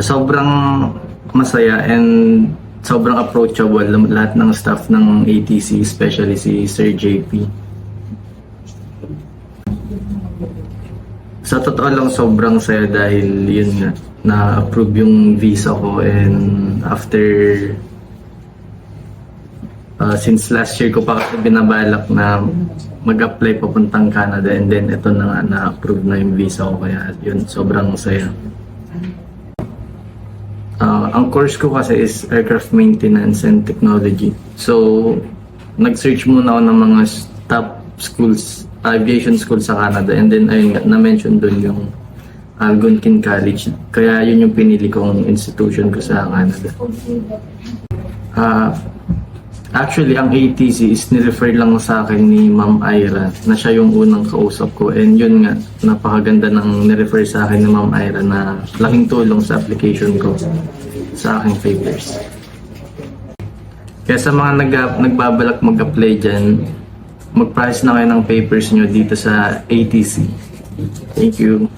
Sobrang masaya and sobrang approachable lahat ng staff ng ATC, especially si Sir JP. Sa totoo lang, sobrang saya dahil yun nga, na-approve yung visa ko, and after since last year ko pa kasi binabalak na mag-apply papuntang Canada, and then ito na nga, na-approve na yung visa ko, kaya yun, sobrang saya. Ang course ko kasi is Aircraft Maintenance and Technology. So, nag-search muna ako ng mga top schools, aviation school sa Canada, and then ayun nga, na-mention doon yung Algonquin College. Kaya yun yung pinili kong institution ko sa Canada. Actually, ang ATC is nirefer lang sa akin ni Ma'am Ira, na siya yung unang kausap ko, and yun nga, napakaganda ng nirefer sa akin ni Ma'am Ira na laking tulong sa application ko sa aking papers. Kaya sa mga nagbabalak mag-apply dyan, mag-process na kayo ng papers nyo dito sa ATC. Thank you.